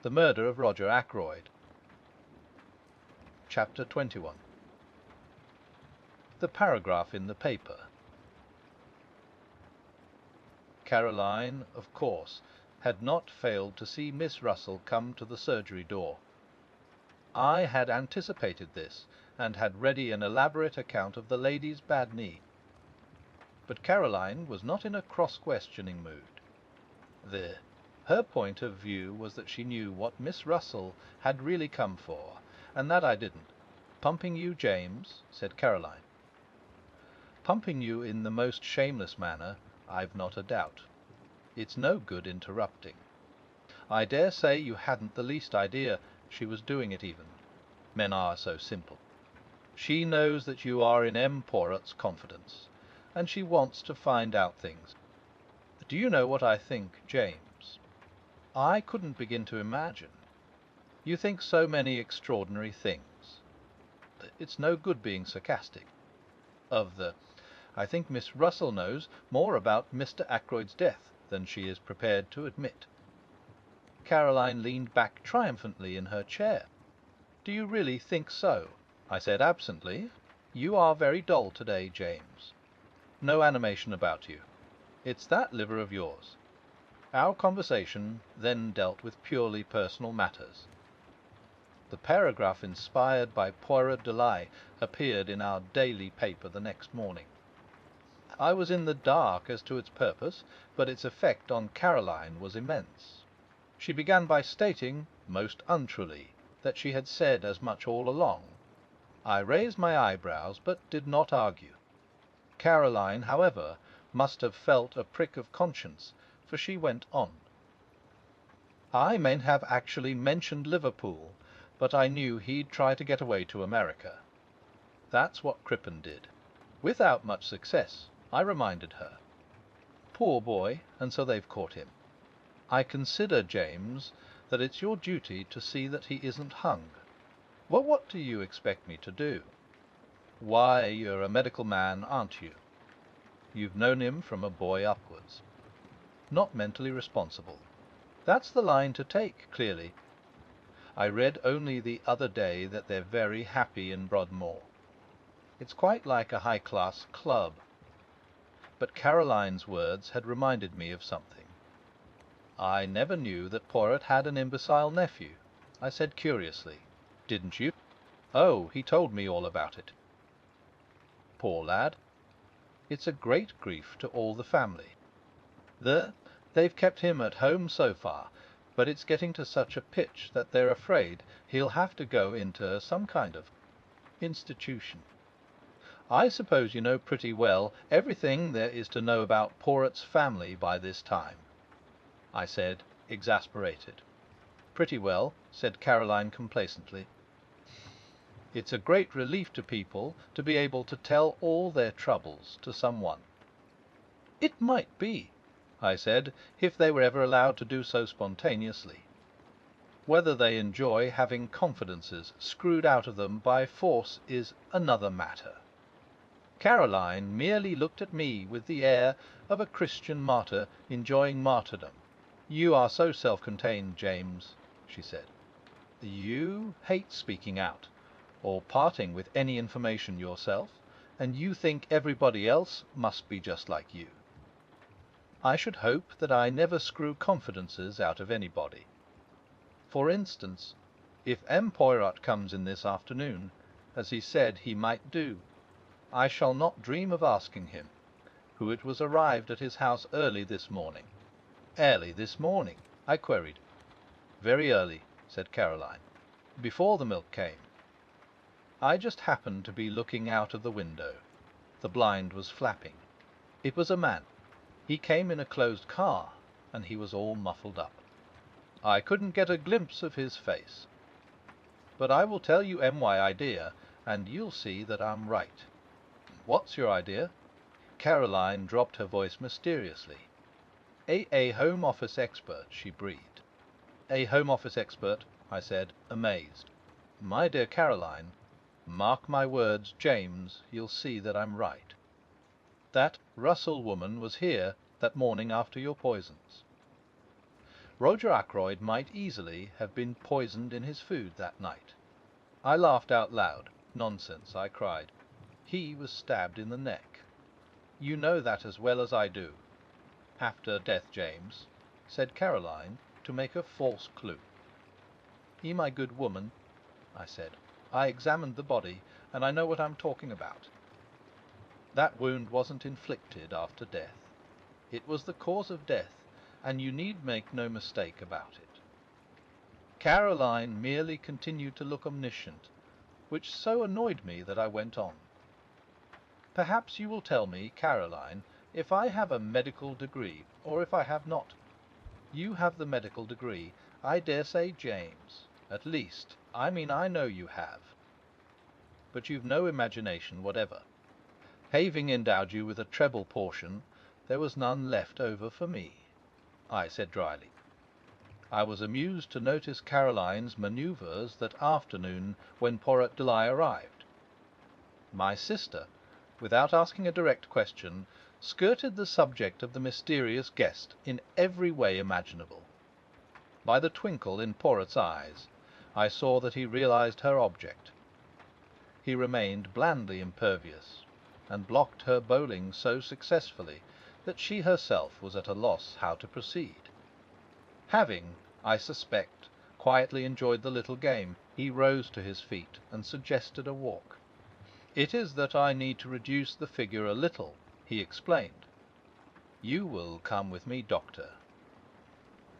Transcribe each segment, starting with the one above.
The Murder of Roger Ackroyd. Chapter 21. The paragraph in the paper. Caroline, of course, had not failed to see Miss Russell come to the surgery door. I had anticipated this, and had ready an elaborate account of the lady's bad knee. But Caroline was not in a cross-questioning mood. Her point of view was that she knew what Miss Russell had really come for, and that I didn't. "Pumping you, James?" said Caroline. "Pumping you in the most shameless manner, I've not a doubt. It's no good interrupting. I dare say you hadn't the least idea she was doing it even. Men are so simple. She knows that you are in M. Poirot's confidence, and she wants to find out things. Do you know what I think, James? I couldn't begin to imagine. You think so many extraordinary things. It's no good being sarcastic. I think Miss Russell knows more about Mr. Ackroyd's death than she is prepared to admit." Caroline leaned back triumphantly in her chair. "Do you really think so?" I said absently. "You are very dull today, James. No animation about you. It's that liver of yours." Our conversation then dealt with purely personal matters. The paragraph inspired by Poirot de l'Aille appeared in our daily paper the next morning. I was in the dark as to its purpose, but its effect on Caroline was immense. She began by stating, most untruly, that she had said as much all along. I raised my eyebrows, but did not argue. Caroline, however, must have felt a prick of conscience, for she went on. "I may have actually mentioned Liverpool, but I knew he'd try to get away to America. That's what Crippen did. Without much success, I reminded her. Poor boy, and so they've caught him. I consider, James, that it's your duty to see that he isn't hung. Well, what do you expect me to do? Why, you're a medical man, aren't you? You've known him from a boy upwards. Not mentally responsible. That's the line to take, clearly. I read only the other day that they're very happy in Broadmoor. It's quite like a high-class club." But Caroline's words had reminded me of something. "I never knew that Poirot had an imbecile nephew," I said curiously. "Didn't you?" "Oh, he told me all about it." "Poor lad." "It's a great grief to all the family. They've kept him at home so far, but it's getting to such a pitch that they're afraid he'll have to go into some kind of institution. I suppose you know pretty well everything there is to know about Poirot's family by this time," I said, exasperated. "Pretty well," said Caroline complacently. "It's a great relief to people to be able to tell all their troubles to someone." "It might be," I said, "if they were ever allowed to do so spontaneously. Whether they enjoy having confidences screwed out of them by force is another matter." Caroline merely looked at me with the air of a Christian martyr enjoying martyrdom. "You are so self-contained, James," she said. "You hate speaking out, or parting with any information yourself, and you think everybody else must be just like you. I should hope that I never screw confidences out of anybody. For instance, if M. Poirot comes in this afternoon, as he said he might do, I shall not dream of asking him who it was arrived at his house early this morning." "Early this morning?" I queried. "Very early," said Caroline. "Before the milk came. I just happened to be looking out of the window. The blind was flapping. It was a man. He came in a closed car, and he was all muffled up. I couldn't get a glimpse of his face. But I will tell you my idea, and you'll see that I'm right." "What's your idea?" Caroline dropped her voice mysteriously. A Home Office expert," she breathed. "A Home Office expert," I said, amazed. "My dear Caroline, mark my words, James, you'll see that I'm right. That Russell woman was here that morning after your poisons." Roger Ackroyd might easily have been poisoned in his food that night. I laughed out loud. Nonsense, I cried. He was stabbed in the neck. You know that as well as I do. After death, James, said Caroline, to make a false clue. My good woman, I said, I examined the body, and I know what I'm talking about. That wound wasn't inflicted after death. It was the cause of death, and you need make no mistake about it. Caroline merely continued to look omniscient, which so annoyed me that I went on. Perhaps you will tell me, Caroline, if I have a medical degree, or if I have not. You have the medical degree. I dare say James. At least, I know you have. But you've no imagination whatever. Having endowed you with a treble portion, there was none left over for me, I said dryly. I was amused to notice Caroline's manoeuvres that afternoon when Poirot arrived. My sister, without asking a direct question, skirted the subject of the mysterious guest in every way imaginable. By the twinkle in Poirot's eyes, I saw that he realized her object. He remained blandly impervious, and blocked her bowling so successfully that she herself was at a loss how to proceed. Having, I suspect, quietly enjoyed the little game, he rose to his feet and suggested a walk. It is that I need to reduce the figure a little, he explained. You will come with me, Doctor.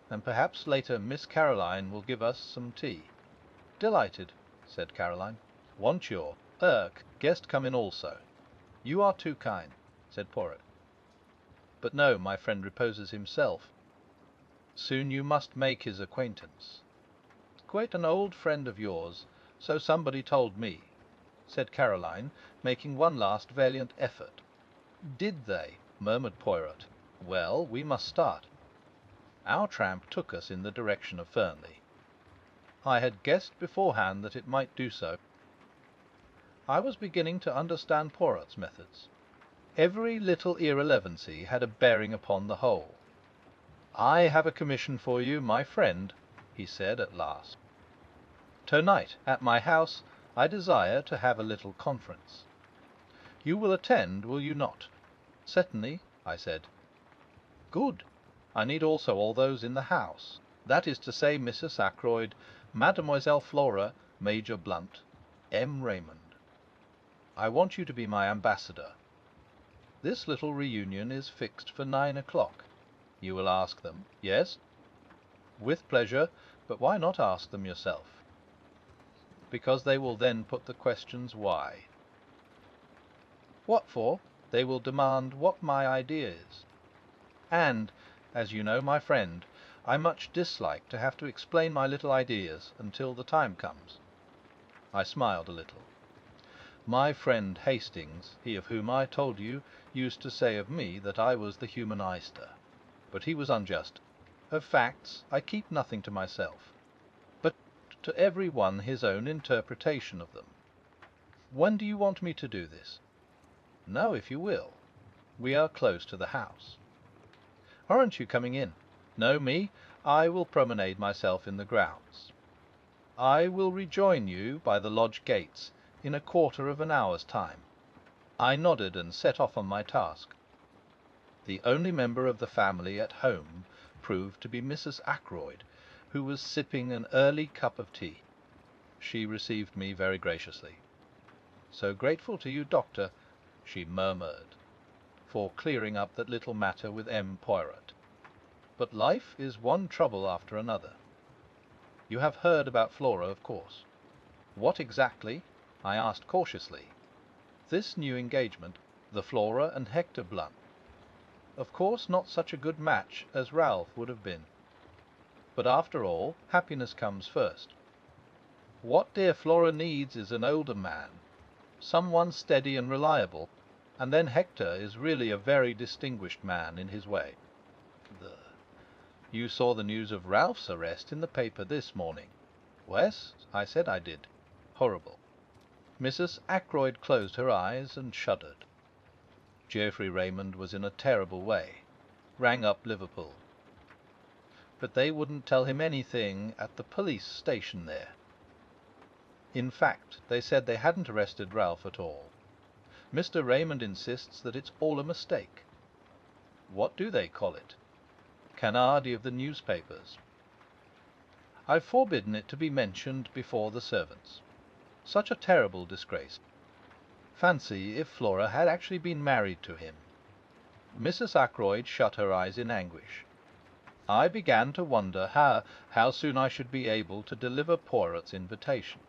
And perhaps later Miss Caroline will give us some tea. Delighted, said Caroline. Want your guest come in also. You are too kind, said Poirot. But no, my friend reposes himself. Soon you must make his acquaintance. Quite an old friend of yours, so somebody told me, said Caroline, making one last valiant effort. Did they? Murmured Poirot. Well, we must start. Our tramp took us in the direction of Fernley. I had guessed beforehand that it might do so. I was beginning to understand Poirot's methods. Every little irrelevancy had a bearing upon the whole. I have a commission for you, my friend, he said at last. Tonight, at my house, I desire to have a little conference. You will attend, will you not? Certainly, I said. Good. I need also all those in the house. That is to say, Mrs. Ackroyd, Mademoiselle Flora, Major Blunt, M. Raymond. I want you to be my ambassador. This little reunion is fixed for 9 o'clock. You will ask them, yes? With pleasure, but why not ask them yourself? Because they will then put the questions why. What for? They will demand what my idea is. And, as you know, my friend, I much dislike to have to explain my little ideas until the time comes. I smiled a little. My friend Hastings, he of whom I told you, used to say of me that I was the humanister. But he was unjust. Of facts I keep nothing to myself, but to every one his own interpretation of them. When do you want me to do this? Now, if you will. We are close to the house. Aren't you coming in? No, me? I will promenade myself in the grounds. I will rejoin you by the lodge gates in a quarter of an hour's time. I nodded and set off on my task. The only member of the family at home proved to be Mrs. Ackroyd, who was sipping an early cup of tea. She received me very graciously. So grateful to you, Doctor, she murmured, for clearing up that little matter with M. Poirot. But life is one trouble after another. You have heard about Flora, of course. What exactly? I asked cautiously. This new engagement, the Flora and Hector Blunt. Of course not such a good match as Ralph would have been. But after all, happiness comes first. What dear Flora needs is an older man, someone steady and reliable, and then Hector is really a very distinguished man in his way. You saw the news of Ralph's arrest in the paper this morning. Yes, I said I did. Horrible. Mrs. Ackroyd closed her eyes and shuddered. Geoffrey Raymond was in a terrible way. Rang up Liverpool. but they wouldn't tell him anything at the police station there. In fact, they said they hadn't arrested Ralph at all. Mr. Raymond insists that it's all a mistake. What do they call it? Canardi of the newspapers. I've forbidden it to be mentioned before the servants. Such a terrible disgrace. Fancy if Flora had actually been married to him. Mrs. Ackroyd shut her eyes in anguish. I began to wonder how soon I should be able to deliver Poirot's invitation.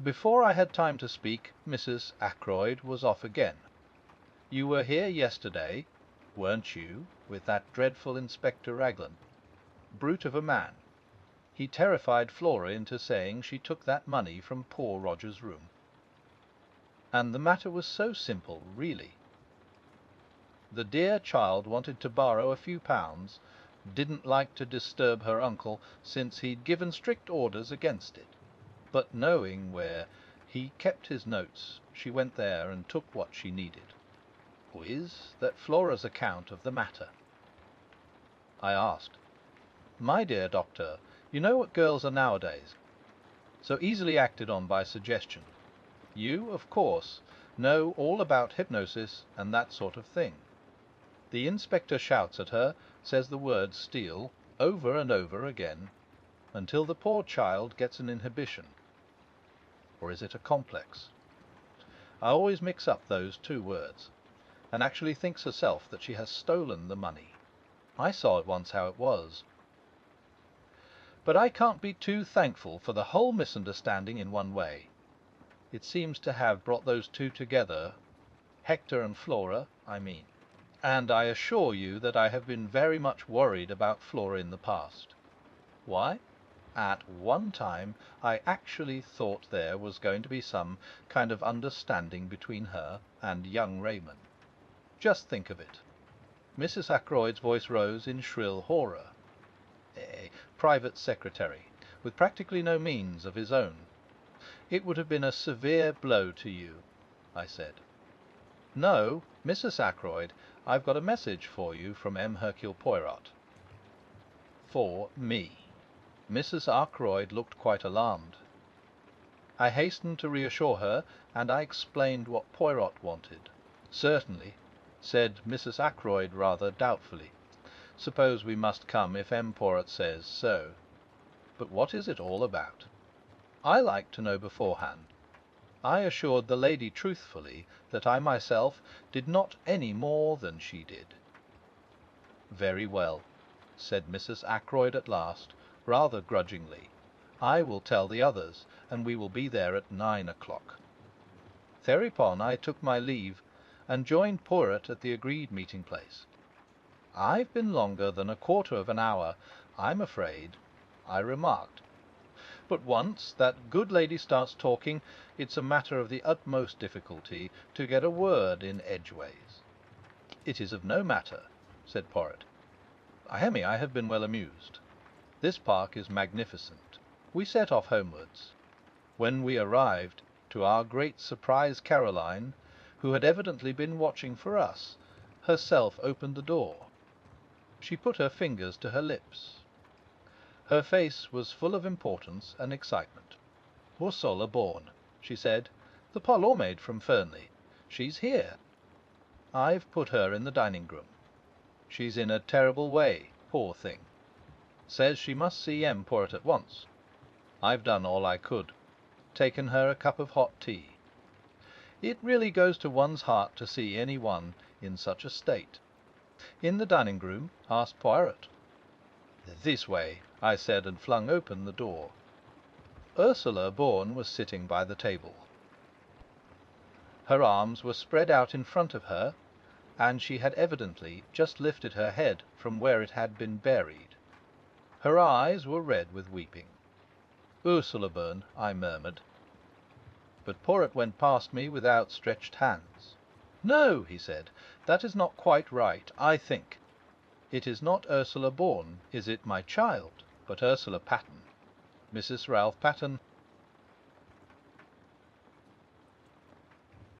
Before I had time to speak, Mrs. Ackroyd was off again. You were here yesterday, weren't you, with that dreadful Inspector Raglan? Brute of a man. He terrified Flora into saying she took that money from poor Roger's room. And the matter was so simple, really. The dear child wanted to borrow a few pounds, didn't like to disturb her uncle, since he'd given strict orders against it. But knowing where he kept his notes, she went there and took what she needed. Is that Flora's account of the matter? I asked. My dear doctor, you know what girls are nowadays. So easily acted on by suggestion. You, of course, know all about hypnosis and that sort of thing. The inspector shouts at her, says the word steal over and over again, until the poor child gets an inhibition. Or is it a complex? I always mix up those two words, and actually thinks herself that she has stolen the money. I saw at once how it was. But I can't be too thankful for the whole misunderstanding in one way. It seems to have brought those two together, Hector and Flora, I mean. And I assure you that I have been very much worried about Flora in the past. Why? At one time I actually thought there was going to be some kind of understanding between her and young Raymond. Just think of it. Mrs. Ackroyd's voice rose in shrill horror. A private secretary, with practically no means of his own. It would have been a severe blow to you, I said. No, Mrs. Ackroyd, I've got a message for you from Hercule Poirot. For me. Mrs. Ackroyd looked quite alarmed. I hastened to reassure her, and I explained what Poirot wanted. Certainly, said Mrs. Ackroyd rather doubtfully. Suppose we must come if Poirot says so. But what is it all about? I like to know beforehand. I assured the lady truthfully that I myself did not any more than she did. Very well, said Mrs. Ackroyd at last, rather grudgingly. I will tell the others, and we will be there at 9 o'clock. Thereupon I took my leave, and joined Poirot at the agreed meeting place. I've been longer than a quarter of an hour, I'm afraid, I remarked. But once that good lady starts talking, it's a matter of the utmost difficulty to get a word in edgeways. It is of no matter, said Poirot. I have been well amused. This park is magnificent. We set off homewards. When we arrived, to our great surprise, Caroline, who had evidently been watching for us, herself opened the door. She put her fingers to her lips. Her face was full of importance and excitement. Ursula Bourne, she said, the parlour maid from Fernley. She's here. I've put her in the dining-room. She's in a terrible way, poor thing. Says she must see Poirot at once. I've done all I could. Taken her a cup of hot tea. It really goes to one's heart to see any one in such a state. In the dining-room, asked Poirot. This way, I said, and flung open the door. Ursula Bourne was sitting by the table. Her arms were spread out in front of her, and she had evidently just lifted her head from where it had been buried. Her eyes were red with weeping. Ursula Bourne, I murmured. But Poirot went past me with outstretched hands. No, he said, that is not quite right, I think. It is not Ursula Bourne, is it, my child, but Ursula Patten, Mrs. Ralph Patten,